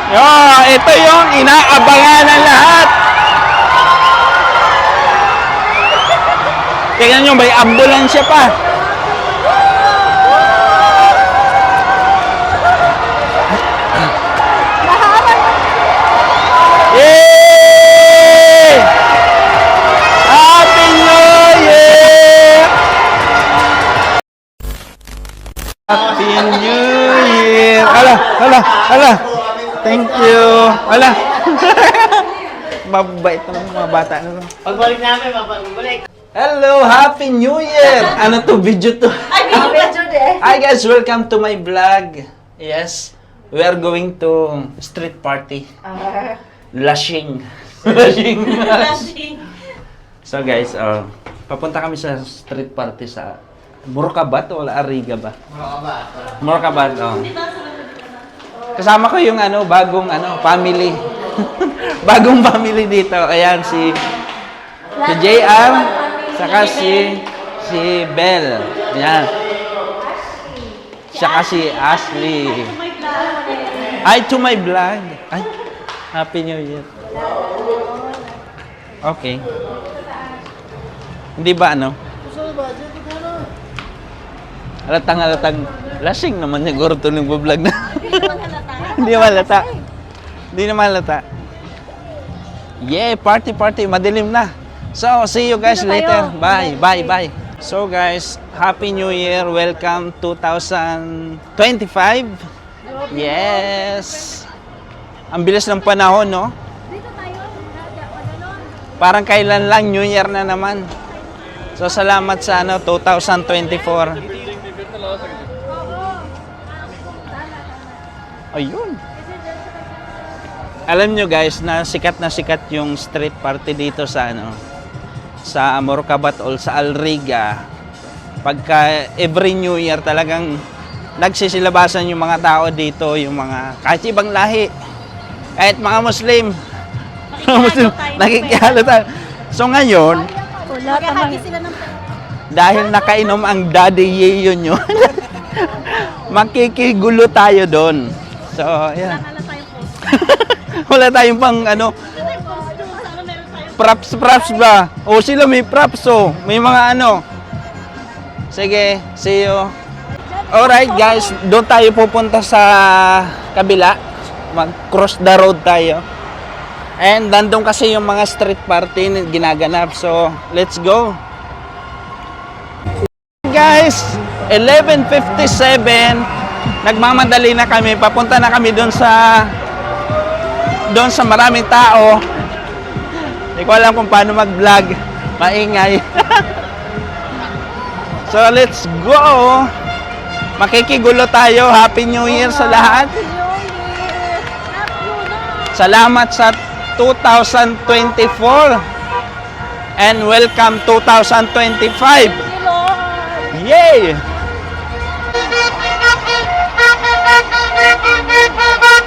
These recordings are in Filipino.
Yo, ito yung inaabangan ng lahat. Tingnan nyo, may ambulansya pa. Yay! Happy New Year! Happy New Year! Ala. Thank you. Ala. Mabait naman mga bata na. Pagbalik namin, pagbalik. Hello, Happy New Year! Ano to, video to? Hi guys, welcome to my vlog. Yes, we are going to street party. Lashing. So guys, papunta kami sa street party sa Moracabat o Ariga ba? Moracabat, Kasama ko yung bagong family. Bagong family dito. Ayan si JR, saka si Belle. Ayan. Saka si Ashley. Hi to my vlog. Ay, Happy New Year. Okay. Hindi ba halatang lasing naman siguro ito ng vlog na. Hindi naman halata. Yeah, party. Madilim na. So, see you guys later. Bye. So guys, Happy New Year. Welcome 2025. Yes. Ang bilis ng panahon, no? Parang kailan lang New Year na naman. So, salamat sa 2024. Ayun. Alam nyo guys, na sikat yung street party dito sa sa Moracabat o sa Alriga. Pagka every New Year talagang nagsisilabasan yung mga tao dito, yung mga kahit ibang lahi. Kahit mga Muslim. Nakikihalata. So ngayon, dahil nakainom ang Daddy Yeyo nyo, makikigulo tayo doon. So, ayan. Wala tayong pang props ba? O sila may props, may mga Sige, see you. Alright guys, doon tayo pupunta sa kabila. Mag-cross the road tayo. And nandun kasi yung mga street party ginaganap. So, let's go. Guys, 11:57. Nagmamadali na kami. Papunta na kami doon sa maraming tao. Hindi ko alam kung paano mag-vlog. Maingay. So, let's go. Makikigulo tayo. Happy New Year sa lahat. Salamat sa 2024. And welcome 2025. Yay!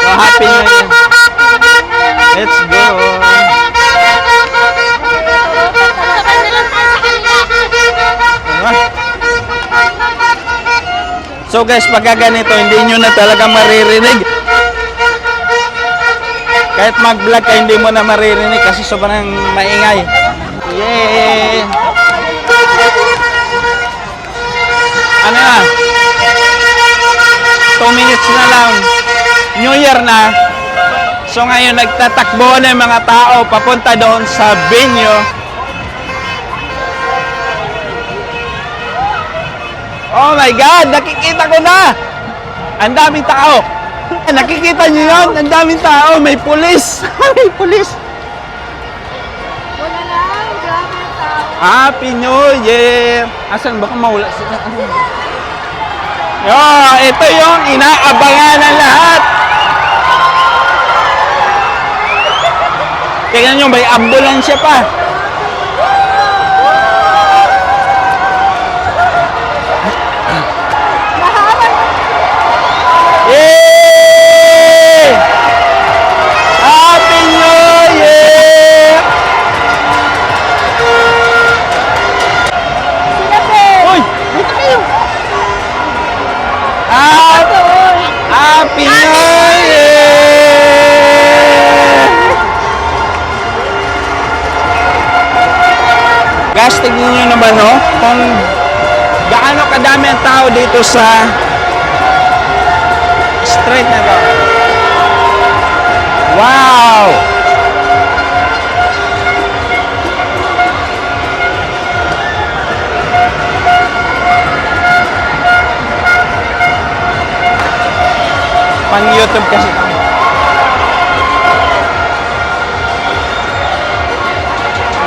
So, Happy New Year. Let's go. So guys, pagka ganito, hindi nyo na talaga maririnig. Kahit mag-vlog ka, hindi mo na maririnig kasi sobrang maingay. Yay! Ano na? 2 minutes na lang. New Year na. So ngayon, nagtatakbo na yung mga tao papunta doon sa venue. Oh my God! Nakikita ko na! Ang daming tao! Nakikita niyo yun? Ang daming tao! May pulis! May pulis! Wala lang! Grabe yung tao! Happy New Year! Asan? Baka mawala sila. Yo! Ito yung inaabangan ng lahat! Tingnan nyo, may ambulansya pa! Yay! Happy New Year! Sila Ben! Uy! Dito kayo! Happy New Year! tignan nyo naman, no? Kung gaano kadami ang tao dito sa street na to. Wow! Pang YouTube kasi ito.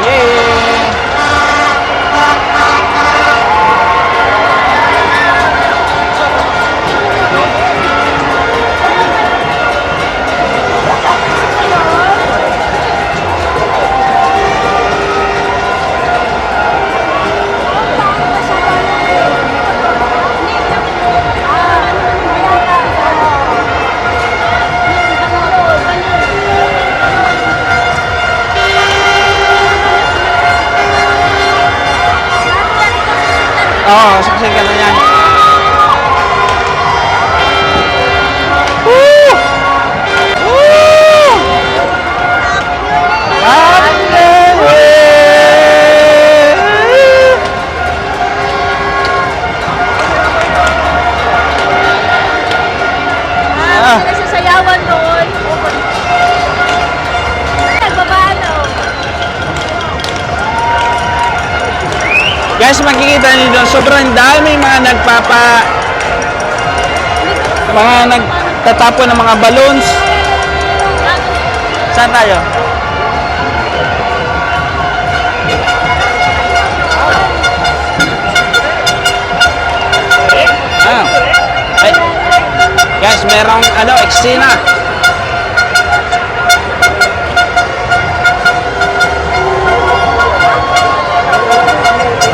Yay! Oo, saksay ka na yan. Woo! Woo! Ah, nagsasayawan doon. Nagbabano. Guys, makikita niyo doon, sobrang dami mga nagtatapon ng mga balloons. Saan tayo? Ah. Ay. Guys, merong eksena.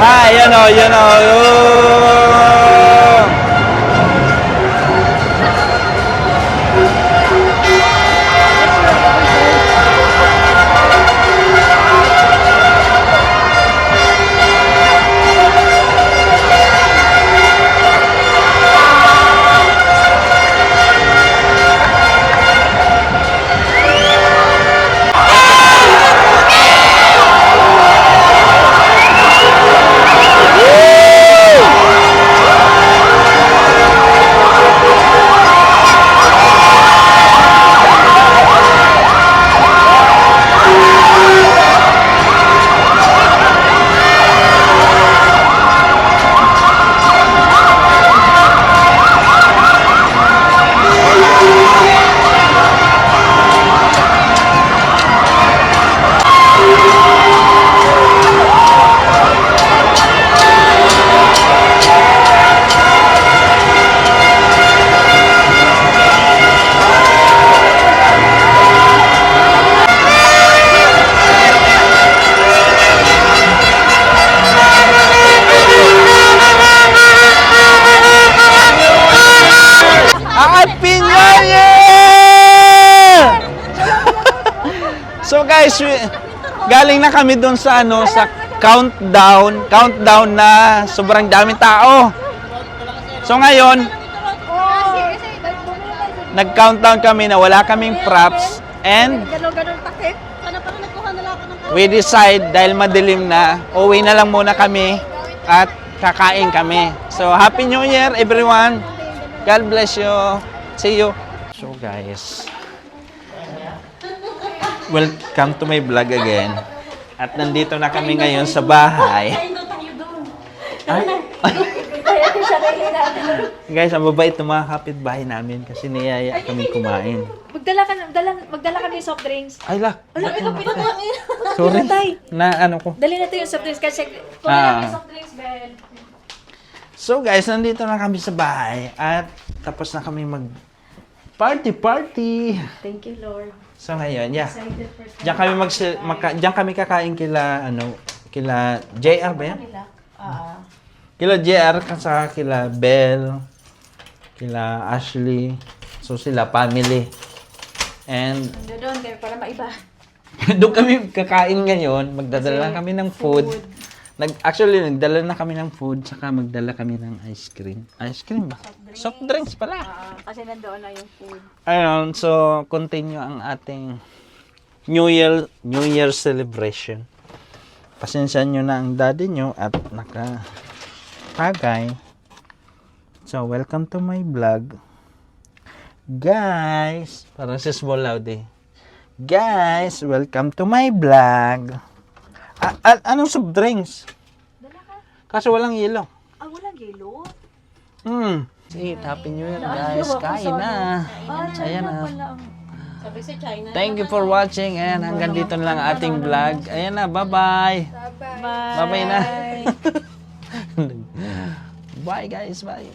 Ah, yun o. Happy New Year! So guys, galing na kami doon sa sa countdown na sobrang daming tao. So ngayon, nag-countdown kami na wala kaming props and Ganon-ganon takip. we decide dahil madilim na, uwi na lang muna kami at kakain kami. So Happy New Year everyone! God bless you! See you! So guys, welcome to my vlog again. At nandito na kami ngayon sa bahay. Ay, guys, ang babait ng mga kapitbahay namin kasi niyaya kami kumain. Magdala kami ng soft drinks. Ay la! Sorry. Na ano ko. Dali natin yung soft drinks kasi kung Ah. may soft drinks, Ben. So guys, nandito na kami sa bahay at tapos na kami mag party. Thank you, Lord. So ngayon, yeah. Excited for Diyan kami kakain kila JR ba yan? nila. Kila JR kasi kila Belle, kila Ashley. So sila family. And Doon, para maiba. doon kami kakain ngayon, magdadala lang kami ng food. Nagdala na kami ng food, saka magdala kami ng ice cream. Ice cream ba? Soft drinks pala. Kasi nandoon na yung food. Ayun, so continue ang ating New Year celebration. pasensya nyo na ang daddy nyo at nakatagay. So, welcome to my vlog. Guys, parang si Small Loud eh. Guys, welcome to my vlog. Anong soft drinks? Dala ka. Kaso walang yelo. Ah, walang yelo. Sige, Happy New Year guys. Kain na. Ayan na. Sabi sa China. Thank you for watching and hanggang dito na lang ang ating vlog. Ayan na, bye-bye. Bye. Bye-bye na. Bye guys, bye.